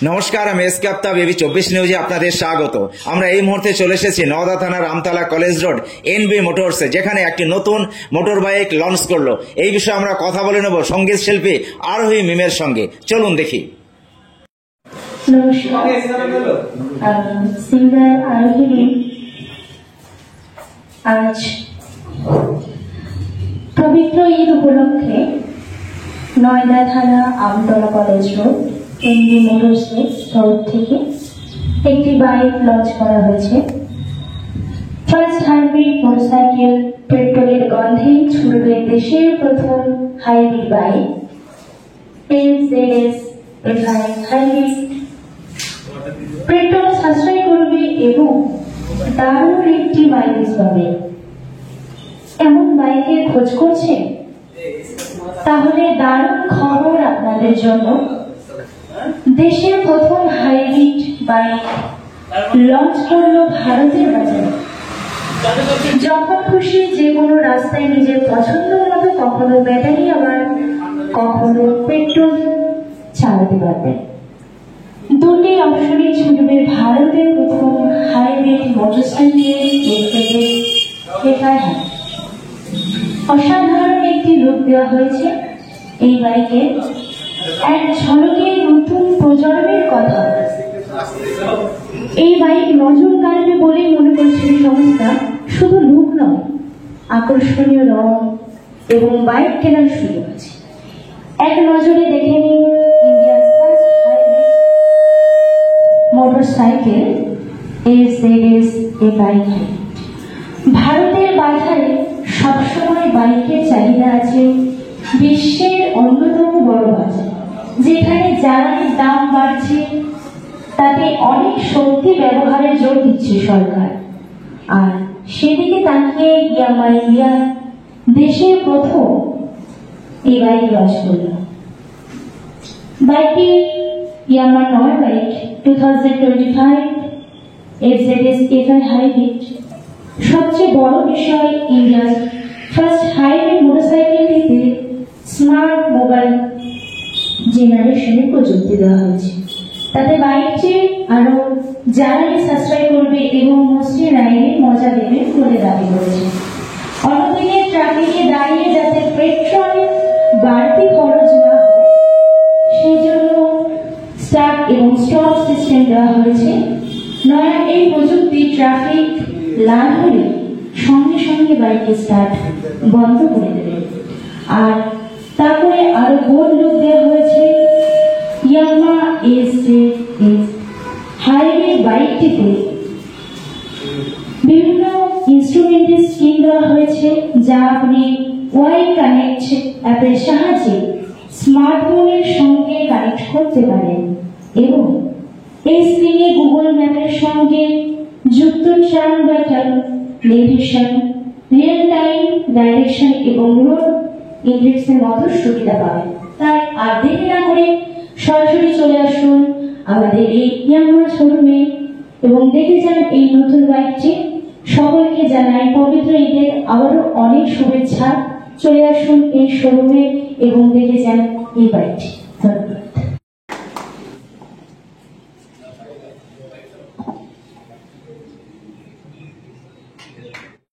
নমস্কার, আমি S K Aftab, AB 24 নিউজে আপনাদের স্বাগত। আমরা এই মুহূর্তে চলে এসেছি নওদা থানার আমতলা কলেজ রোড এনবি মোটরসে, যেখানে একটি নতুন মোটর বাইক লঞ্চ করলো। এই বিষয়ে আমরা কথা বলে নেব সঙ্গীত শিল্পী আরোহী মিমের সঙ্গে। চলুন দেখি। নমস্কার, সিঙ্গার আরোহী মিম। আজ পবিত্র ঈদ উপলক্ষে নয়দা থানা আমতলা কলেজ রোড এনবি মোটরসের তরফ থেকে একটি বাইক লঞ্চ করা হয়েছে। ফার্স্ট হাইব্রিড মোটরসাইকেল পেট্রোলের গন্ধে ছুটবে দেশের প্রথম hybrid bike LZS FI hybrid. Petrol সাশ্রয় করবে এবং দারুণ একটি মাইলেজ পাবে। এমন বাইকের খোঁজ করছে? তাহলে দারুণ খবর আপনাদের জন্য। দেশের প্রথম হাইব্রিড বাইক লঞ্চ করলো ভারতের বাজারে। যখন খুশি যে কোনো রাস্তায় নিজের পছন্দ মতো কখনো ব্যাটারি আবার কখনো পেট্রোল চালাতে পারবে। দুটি অপশনে ছুটবে ভারতের প্রথম হাইব্রিড মোটরসাইকেল FI। অসাধারণ একটি লুক দেওয়া হয়েছে এই বাইকে। এক ঝলকে নতুন প্রজন্মের কথা। এই বাইক নজর কাড়বে বলেই মনে করছে সংস্থা। শুধু লুক নয়, আকর্ষণীয় রং এবং বাইক কেনার সুযোগ আছে। এক নজরে দেখে নিন ইন্ডিয়ার first hybrid motorcycle LZS FI। ভারতের বাজারে সবসময় বাইকের চাহিদা আছে। বিশ্বের অন্যতম বড় বাজার, যেখানে জ্বালানির দাম বাড়ছে, তাতে অনেক শক্তি ব্যবহারের জোর দিচ্ছে সরকার। আর সেদিকে তাকিয়ে ইয়ামা ইন্ডিয়া দেশের প্রথম এই বাইক লঞ্চ করল। বাইকটি ইয়ামার নয় বাইক 2025 LZS FI হাইব্রিড। সবচেয়ে বড় বিষয়, ইন্ডিয়ার ফার্স্ট হাইব্রিড মোটরসাইকেলটিতে স্মার্ট মোবাইল জেনারেশনের প্রযুক্তি দেওয়া হয়েছে। তাতে বাইকটি আরো জ্বালানি সাশ্রয় করবে এবং মসৃণ রাইডের মজা দেবে বলে দাবি করেছে। অন্যদিকে ট্রাফিকে দাঁড়িয়ে যাতে পেট্রোল বাড়তি খরচ না হয়, সেই জন্য স্টার্ট এবং স্টপ সিস্টেম দেওয়া হয়েছে। নয়া এই প্রযুক্তি ট্রাফিক লাল হলে সঙ্গে সঙ্গে বাইকের স্টার্ট বন্ধ করে দেবে। আর তারপরে আরো বোল্ড লুক দেওয়া হয়েছে। ইয়ামা LZS হাইব্রিড বাইকটিতে বিভিন্ন ইনস্ট্রুমেন্টের স্ক্রিন দেওয়া হয়েছে, যা আপনি ওয়াই কানেক্ট অ্যাপের সাহায্যে স্মার্টফোনের সঙ্গে কানেক্ট করতে পারেন এবং এই স্ক্রিনে গুগল ম্যাপের সঙ্গে যুক্ত ট্রান button, navigation, real time direction এবং রোড ইন্ডেক্সের মতো সুবিধা পাবেন। তাই আর দেরি না করে সরাসরি চলে আসুন আমাদের এই ইয়ামা শোরুমে এবং দেখে যান এই নতুন বাইকটি। সকলকে জানাই পবিত্র ঈদের আবারও অনেক শুভেচ্ছা। চলে আসুন এই শোরুমে এবং দেখে যান এই বাইকটি। ধন্যবাদ।